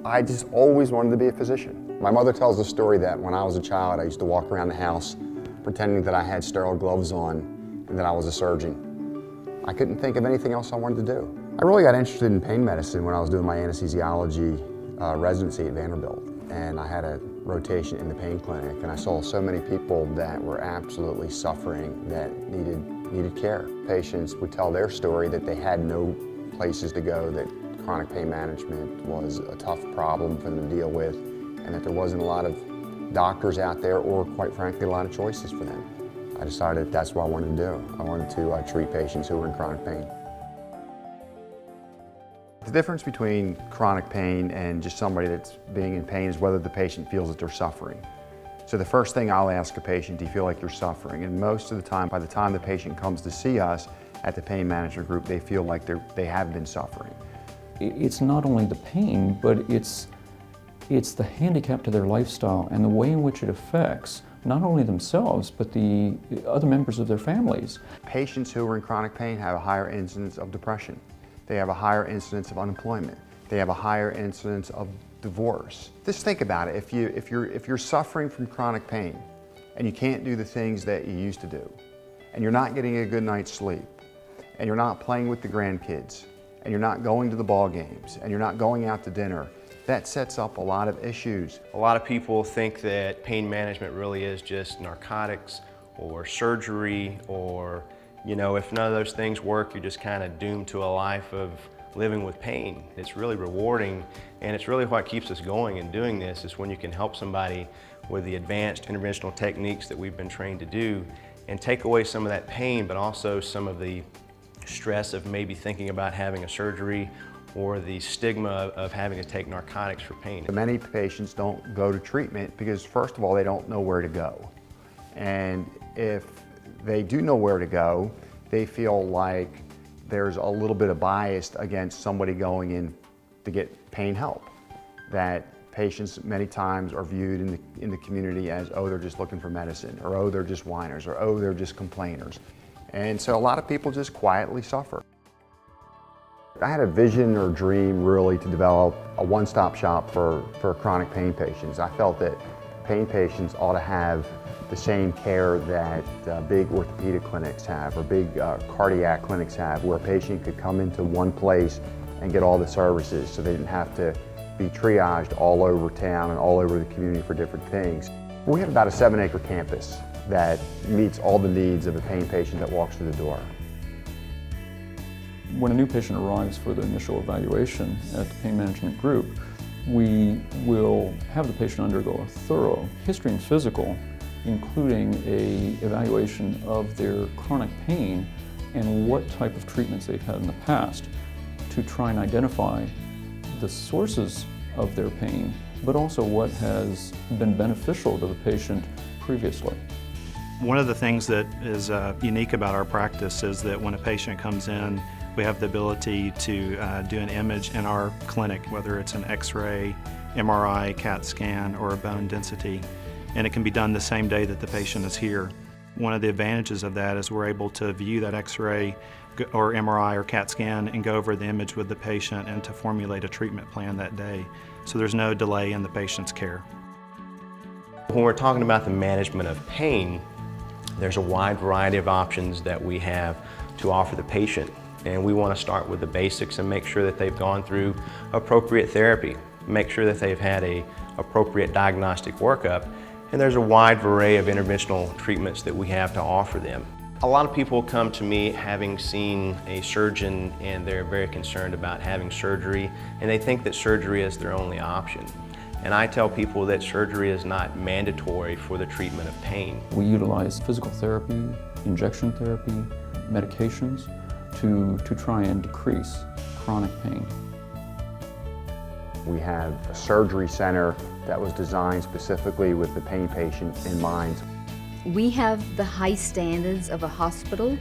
I just always wanted to be a physician. My mother tells the story that when I was a child, I used to walk around the house pretending that I had sterile gloves on and that I was a surgeon. I couldn't think of anything else I wanted to do. I really got interested in pain medicine when I was doing my anesthesiology residency at Vanderbilt, and I had a rotation in the pain clinic, and I saw so many people that were absolutely suffering that needed care. Patients would tell their story that they had no places to go, that chronic pain management was a tough problem for them to deal with, and that there wasn't a lot of doctors out there, or quite frankly, a lot of choices for them. I decided that's what I wanted to do. I wanted to treat patients who were in chronic pain. The difference between chronic pain and just somebody that's being in pain is whether the patient feels that they're suffering. So the first thing I'll ask a patient, do you feel like you're suffering? And most of the time, by the time the patient comes to see us at the pain management group, they feel like they have been suffering. It's not only the pain, but it's the handicap to their lifestyle and the way in which it affects not only themselves, but the other members of their families. Patients who are in chronic pain have a higher incidence of depression. They have a higher incidence of unemployment. They have a higher incidence of divorce. Just think about it. If you're suffering from chronic pain and you can't do the things that you used to do, and you're not getting a good night's sleep, and you're not playing with the grandkids, and you're not going to the ball games, and you're not going out to dinner, that sets up a lot of issues. A lot of people think that pain management really is just narcotics or surgery, or, you know, if none of those things work, you're just kind of doomed to a life of living with pain. It's really rewarding, and it's really what keeps us going in doing this, is when you can help somebody with the advanced interventional techniques that we've been trained to do and take away some of that pain, but also some of the stress of maybe thinking about having a surgery or the stigma of having to take narcotics for pain. Many patients don't go to treatment because, first of all, they don't know where to go. And if they do know where to go, they feel like there's a little bit of bias against somebody going in to get pain help. That patients many times are viewed in the community as, oh, they're just looking for medicine, or oh, they're just whiners, or oh, they're just complainers. And so a lot of people just quietly suffer. I had a vision or dream really to develop a one-stop shop for chronic pain patients. I felt that pain patients ought to have the same care that big orthopedic clinics have, or big cardiac clinics have, where a patient could come into one place and get all the services, so they didn't have to be triaged all over town and all over the community for different things. We have about a 7-acre campus that meets all the needs of a pain patient that walks through the door. When a new patient arrives for the initial evaluation at the pain management group, we will have the patient undergo a thorough history and physical, including an evaluation of their chronic pain and what type of treatments they've had in the past, to try and identify the sources of their pain, but also what has been beneficial to the patient previously. One of the things that is unique about our practice is that when a patient comes in, we have the ability to do an image in our clinic, whether it's an X-ray, MRI, CAT scan, or a bone density, and it can be done the same day that the patient is here. One of the advantages of that is we're able to view that X-ray or MRI or CAT scan and go over the image with the patient and to formulate a treatment plan that day. So there's no delay in the patient's care. When we're talking about the management of pain, there's a wide variety of options that we have to offer the patient. And we want to start with the basics and make sure that they've gone through appropriate therapy, make sure that they've had an appropriate diagnostic workup, and there's a wide array of interventional treatments that we have to offer them. A lot of people come to me having seen a surgeon, and they're very concerned about having surgery, and they think that surgery is their only option. And I tell people that surgery is not mandatory for the treatment of pain. We utilize physical therapy, injection therapy, medications to try and decrease chronic pain. We have a surgery center that was designed specifically with the pain patient in mind. We have the high standards of a hospital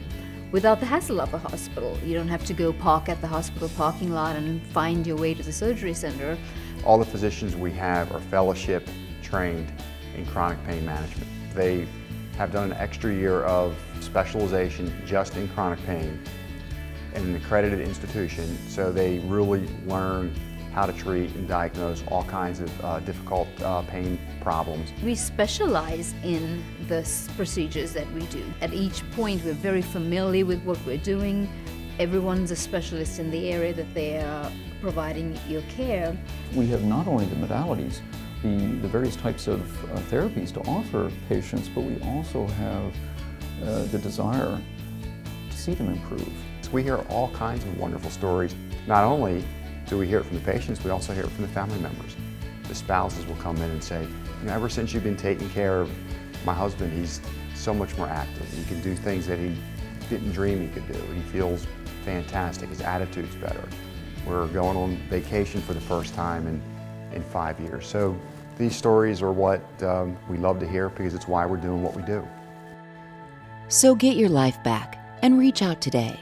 without the hassle of a hospital. You don't have to go park at the hospital parking lot and find your way to the surgery center. All the physicians we have are fellowship trained in chronic pain management. They have done an extra year of specialization just in chronic pain in an accredited institution, so they really learn how to treat and diagnose all kinds of difficult pain problems. We specialize in the procedures that we do. At each point, we're very familiar with what we're doing. Everyone's a specialist in the area that they are providing your care. We have not only the modalities, the various types of therapies to offer patients, but we also have the desire to see them improve. We hear all kinds of wonderful stories. Not only do we hear it from the patients, we also hear it from the family members. The spouses will come in and say, you know, ever since you've been taking care of my husband, he's so much more active. He can do things that he didn't dream he could do. He feels fantastic. His attitude's better. We're going on vacation for the first time in 5 years. So these stories are what we love to hear because it's why we're doing what we do. So get your life back and reach out today.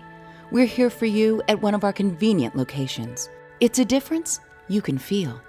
We're here for you at one of our convenient locations. It's a difference you can feel.